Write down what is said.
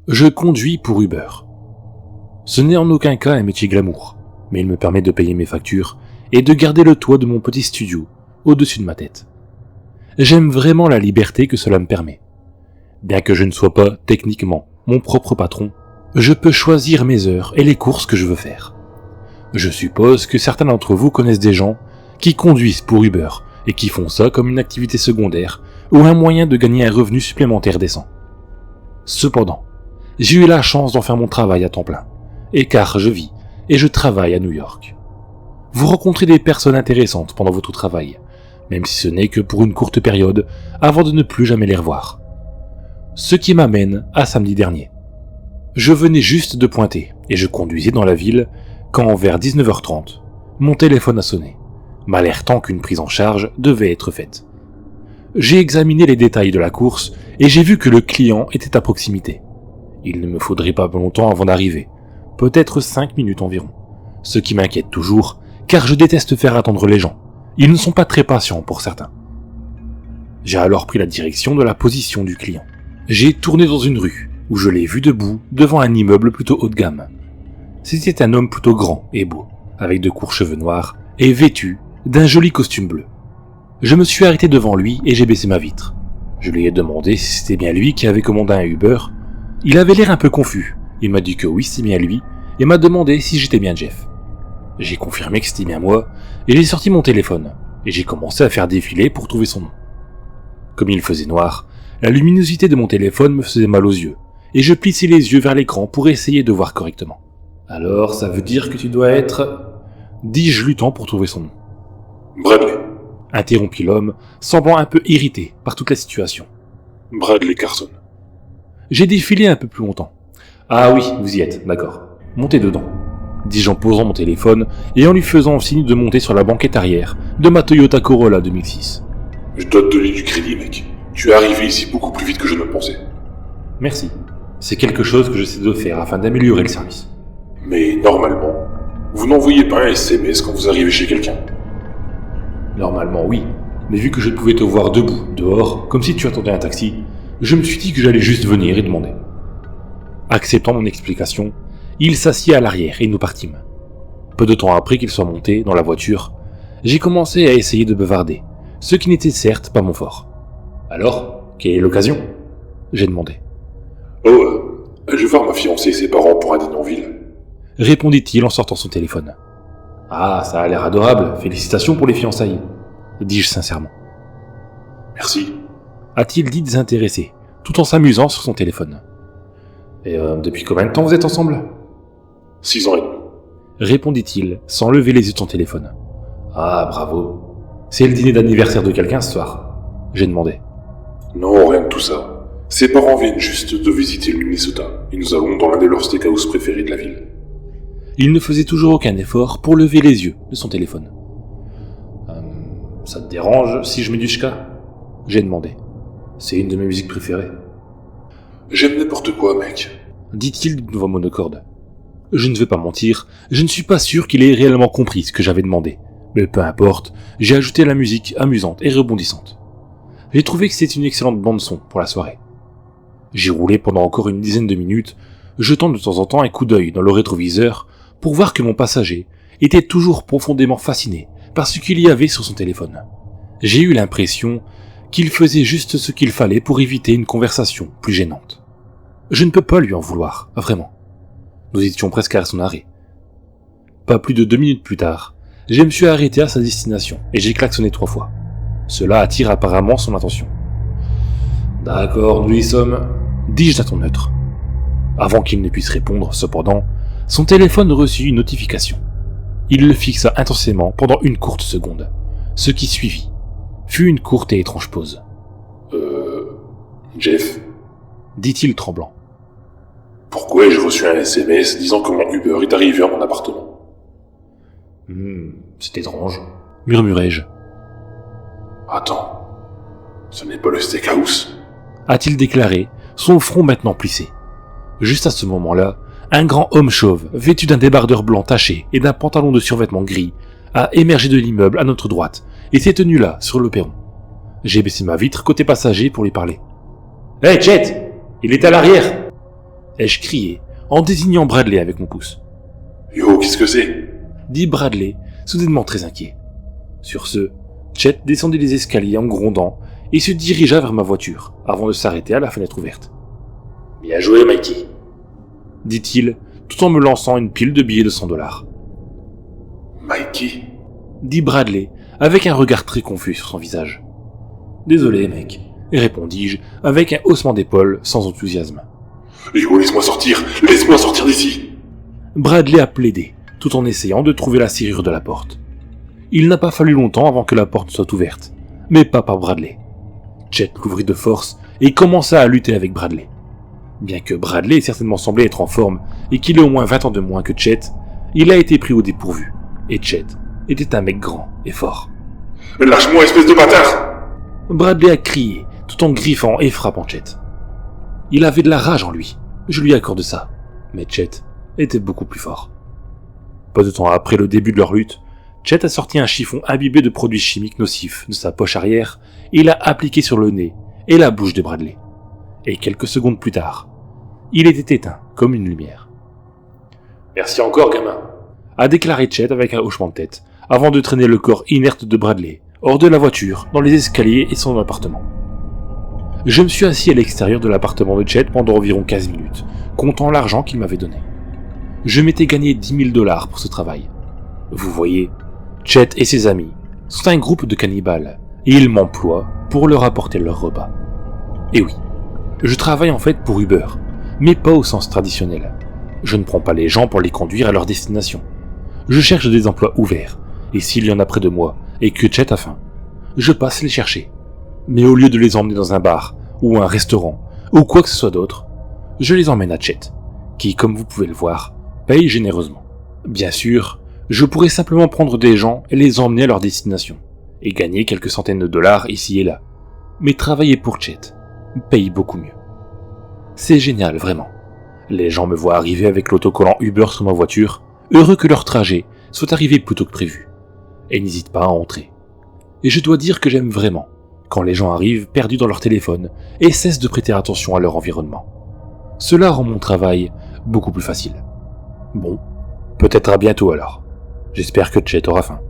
Je conduis pour Uber. Ce n'est en aucun cas un métier glamour, mais il me permet de payer mes factures et de garder le toit de mon petit studio au-dessus de ma tête. J'aime vraiment la liberté que cela me permet. Bien que je ne sois pas, techniquement, mon propre patron, je peux choisir mes heures et les courses que je veux faire. Je suppose que certains d'entre vous connaissent des gens qui conduisent pour Uber et qui font ça comme une activité secondaire ou un moyen de gagner un revenu supplémentaire décent. Cependant, j'ai eu la chance d'en faire mon travail à temps plein, et car je vis et je travaille à New York. Vous rencontrez des personnes intéressantes pendant votre travail, même si ce n'est que pour une courte période, avant de ne plus jamais les revoir. Ce qui m'amène à samedi dernier. Je venais juste de pointer, et je conduisais dans la ville, quand vers 19h30, mon téléphone a sonné, m'alertant qu'une prise en charge devait être faite. J'ai examiné les détails de la course, et j'ai vu que le client était à proximité. Il ne me faudrait pas longtemps avant d'arriver, peut-être 5 minutes environ, ce qui m'inquiète toujours, car je déteste faire attendre les gens. Ils ne sont pas très patients pour certains. J'ai alors pris la direction de la position du client. J'ai tourné dans une rue, où je l'ai vu debout devant un immeuble plutôt haut de gamme. C'était un homme plutôt grand et beau, avec de courts cheveux noirs, et vêtu d'un joli costume bleu. Je me suis arrêté devant lui et j'ai baissé ma vitre. Je lui ai demandé si c'était bien lui qui avait commandé un Uber. Il avait l'air un peu confus. Il m'a dit que oui, c'est bien lui, et m'a demandé si j'étais bien Jeff. J'ai confirmé que c'était bien moi, et j'ai sorti mon téléphone, et j'ai commencé à faire défiler pour trouver son nom. Comme il faisait noir, la luminosité de mon téléphone me faisait mal aux yeux, et je plissais les yeux vers l'écran pour essayer de voir correctement. Alors, ça veut dire que tu dois être... dis-je luttant pour trouver son nom. Bradley. Interrompit l'homme, semblant un peu irrité par toute la situation. Bradley Carson. J'ai défilé un peu plus longtemps. Ah oui, vous y êtes, d'accord. Montez dedans, dis-je en posant mon téléphone et en lui faisant signe de monter sur la banquette arrière de ma Toyota Corolla 2006. Je dois te donner du crédit, mec. Tu es arrivé ici beaucoup plus vite que je ne le pensais. Merci. C'est quelque chose que j'essaie de faire afin d'améliorer le service. Mais normalement, vous n'envoyez pas un SMS quand vous arrivez chez quelqu'un. Normalement, oui. Mais vu que je pouvais te voir debout, dehors, comme si tu attendais un taxi, je me suis dit que j'allais juste venir et demander. Acceptant mon explication, il s'assit à l'arrière et nous partîmes. Peu de temps après qu'il soit monté dans la voiture, j'ai commencé à essayer de bavarder, ce qui n'était certes pas mon fort. Alors, quelle est l'occasion ? J'ai demandé. Je vais voir ma fiancée et ses parents pour un dîner en ville. Répondit-il en sortant son téléphone. Ah, ça a l'air adorable, félicitations pour les fiançailles, dis-je sincèrement. Merci. A-t-il dit désintéressé, tout en s'amusant sur son téléphone. Et depuis combien de temps vous êtes ensemble ? 6 ans et demi. Répondit-il, sans lever les yeux de son téléphone. Ah, bravo. C'est le dîner d'anniversaire de quelqu'un ce soir ? J'ai demandé. Non, rien de tout ça. Ses parents viennent juste de visiter le Minnesota, et nous allons dans l'un de leurs steakhouse préférés de la ville. Il ne faisait toujours aucun effort pour lever les yeux de son téléphone. Ça te dérange si je mets du ska ? J'ai demandé. C'est une de mes musiques préférées. J'aime n'importe quoi, mec. Dit-il d'une voix monocorde. Je ne vais pas mentir, je ne suis pas sûr qu'il ait réellement compris ce que j'avais demandé. Mais peu importe, j'ai ajouté la musique amusante et rebondissante. J'ai trouvé que c'était une excellente bande-son pour la soirée. J'ai roulé pendant encore une dizaine de minutes, jetant de temps en temps un coup d'œil dans le rétroviseur pour voir que mon passager était toujours profondément fasciné par ce qu'il y avait sur son téléphone. J'ai eu l'impression qu'il faisait juste ce qu'il fallait pour éviter une conversation plus gênante. Je ne peux pas lui en vouloir, vraiment. Nous étions presque à son arrêt. Pas plus de 2 minutes plus tard, je me suis arrêté à sa destination et j'ai klaxonné 3 fois. Cela attire apparemment son attention. D'accord, nous y sommes, dis-je d'un ton neutre. Avant qu'il ne puisse répondre, cependant, son téléphone reçut une notification. Il le fixa intensément pendant une courte seconde. Ce qui suivit fut une courte et étrange pause. Jeff ? Dit-il tremblant. Pourquoi ai-je reçu un SMS disant que mon Uber est arrivé à mon appartement ? C'est étrange, murmurai-je. Attends, ce n'est pas le steakhouse ? A-t-il déclaré, son front maintenant plissé. Juste à ce moment-là, un grand homme chauve, vêtu d'un débardeur blanc taché et d'un pantalon de survêtement gris, a émergé de l'immeuble à notre droite et s'est tenu là, sur le perron. J'ai baissé ma vitre côté passager pour lui parler. « Hey, Chet, il est à l'arrière !» ai-je crié, en désignant Bradley avec mon pouce. Yo, qu'est-ce que c'est? Dit Bradley, soudainement très inquiet. Sur ce, Chet descendit les escaliers en grondant et se dirigea vers ma voiture, avant de s'arrêter à la fenêtre ouverte. Bien joué, Mikey, dit-il, tout en me lançant une pile de billets de $100. Mikey? Dit Bradley, avec un regard très confus sur son visage. Désolé, mec, répondis-je, avec un haussement d'épaule, sans enthousiasme. Yo, laisse-moi sortir d'ici! Bradley a plaidé, tout en essayant de trouver la serrure de la porte. Il n'a pas fallu longtemps avant que la porte soit ouverte, mais pas par Bradley. Chet l'ouvrit de force et commença à lutter avec Bradley. Bien que Bradley ait certainement semblé être en forme et qu'il ait au moins 20 ans de moins que Chet, il a été pris au dépourvu, et Chet était un mec grand et fort. Lâche-moi, espèce de bâtard! Bradley a crié, tout en griffant et frappant Chet. Il avait de la rage en lui, je lui accorde ça, mais Chet était beaucoup plus fort. Peu de temps après le début de leur lutte, Chet a sorti un chiffon imbibé de produits chimiques nocifs de sa poche arrière et l'a appliqué sur le nez et la bouche de Bradley. Et quelques secondes plus tard, il était éteint comme une lumière. « Merci encore, gamin », a déclaré Chet avec un hochement de tête, avant de traîner le corps inerte de Bradley hors de la voiture, dans les escaliers et son appartement. Je me suis assis à l'extérieur de l'appartement de Chet pendant environ 15 minutes, comptant l'argent qu'il m'avait donné. Je m'étais gagné $10 000 pour ce travail. Vous voyez, Chet et ses amis sont un groupe de cannibales, et ils m'emploient pour leur apporter leur repas. Et oui, je travaille en fait pour Uber, mais pas au sens traditionnel. Je ne prends pas les gens pour les conduire à leur destination. Je cherche des emplois ouverts, et s'il y en a près de moi, et que Chet a faim, je passe les chercher. Mais au lieu de les emmener dans un bar, ou un restaurant, ou quoi que ce soit d'autre, je les emmène à Chet, qui, comme vous pouvez le voir, paye généreusement. Bien sûr, je pourrais simplement prendre des gens et les emmener à leur destination, et gagner quelques centaines de dollars ici et là. Mais travailler pour Chet paye beaucoup mieux. C'est génial, vraiment. Les gens me voient arriver avec l'autocollant Uber sur ma voiture, heureux que leur trajet soit arrivé plus tôt que prévu, et n'hésitent pas à entrer. Et je dois dire que j'aime vraiment quand les gens arrivent perdus dans leur téléphone et cessent de prêter attention à leur environnement. Cela rend mon travail beaucoup plus facile. Bon, peut-être à bientôt alors. J'espère que Chet aura faim.